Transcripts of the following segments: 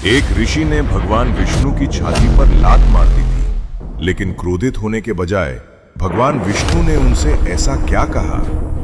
एक ऋषि ने भगवान विष्णु की छाती पर लात मार दी थी, लेकिन क्रोधित होने के बजाय भगवान विष्णु ने उनसे ऐसा क्या कहा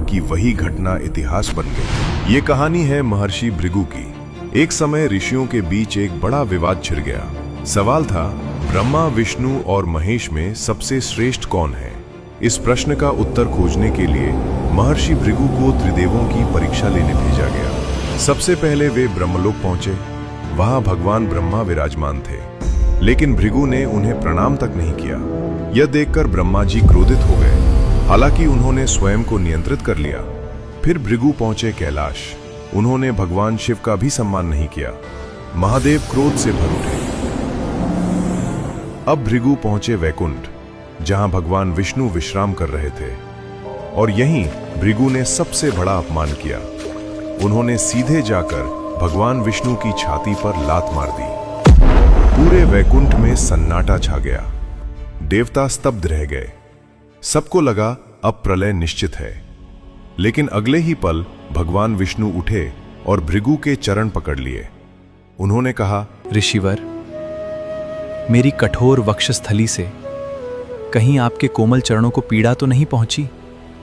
कि वही घटना इतिहास बन गई। ये कहानी है महर्षि भृगु की। एक समय ऋषियों के बीच एक बड़ा विवाद छिड़ गया। सवाल था, ब्रह्मा, विष्णु और महेश में सबसे श्रेष्ठ कौन है। इस प्रश्न का उत्तर खोजने के लिए महर्षि भृगु को त्रिदेवों की परीक्षा लेने भेजा गया। सबसे पहले वे ब्रह्मलोक पहुंचे। वहां भगवान ब्रह्मा विराजमान थे, लेकिन भृगु ने उन्हें प्रणाम तक नहीं किया। यह देखकर ब्रह्मा जी क्रोधित हो गए। हालांकि उन्होंने स्वयं को नियंत्रित कर लिया। फिर भृगु पहुंचे कैलाश। उन्होंने भगवान शिव का भी सम्मान नहीं किया। महादेव क्रोध से भर उठे। अब भृगु पहुंचे वैकुंठ, जहां भगवान विष्णु विश्राम कर रहे थे। और यहीं भृगु ने सबसे बड़ा अपमान किया। उन्होंने सीधे जाकर भगवान विष्णु की छाती पर लात मार दी। पूरे वैकुंठ में सन्नाटा छा गया। देवता स्तब्ध रह गए। सबको लगा अब प्रलय निश्चित है। लेकिन अगले ही पल भगवान विष्णु उठे और भृगु के चरण पकड़ लिए। उन्होंने कहा, ऋषिवर, मेरी कठोर वक्षस्थली से कहीं आपके कोमल चरणों को पीड़ा तो नहीं पहुंची?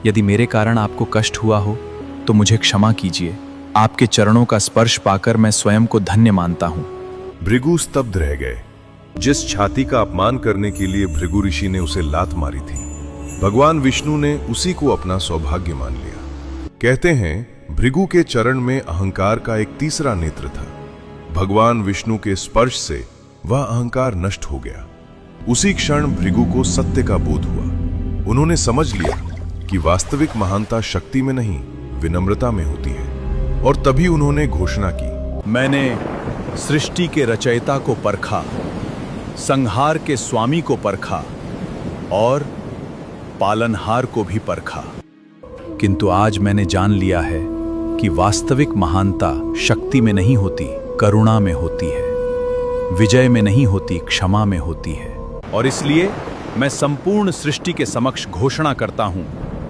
यदि मेरे कारण आपको कष्ट हुआ हो तो मुझे क्षमा कीजिए। आपके चरणों का स्पर्श पाकर मैं स्वयं को धन्य मानता हूं। भृगु स्तब्ध रह गए। जिस छाती का अपमान करने के लिए भृगु ऋषि ने उसे लात मारी थी, भगवान विष्णु ने उसी को अपना सौभाग्य मान लिया। कहते हैं, भृगु के चरण में अहंकार का एक तीसरा नेत्र था। भगवान विष्णु के स्पर्श से वह अहंकार नष्ट हो गया। उसी क्षण भृगु को सत्य का बोध हुआ। उन्होंने समझ लिया कि वास्तविक महानता शक्ति में नहीं, विनम्रता में होती है। और तभी उन्होंने घोषणा की, मैंने सृष्टि के रचयिता को परखा, संहार के स्वामी को परखा और पालनहार को भी परखा। किंतु आज मैंने जान लिया है कि वास्तविक महानता शक्ति में नहीं होती, करुणा में होती है। विजय में नहीं होती, क्षमा में होती है। और इसलिए मैं संपूर्ण सृष्टि के समक्ष घोषणा करता हूं,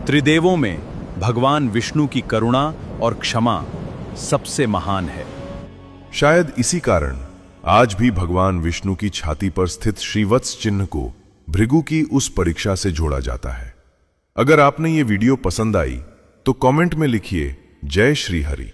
त्रिदेवों में भगवान विष्णु की करुणा और क्षमा सबसे महान है। शायद इसी कारण आज भी भगवान विष्णु की छाती पर स्थित श्रीवत्स चिन्ह को भृगु की उस परीक्षा से जोड़ा जाता है। अगर आपने ये वीडियो पसंद आई तो कमेंट में लिखिए, जय श्री हरि।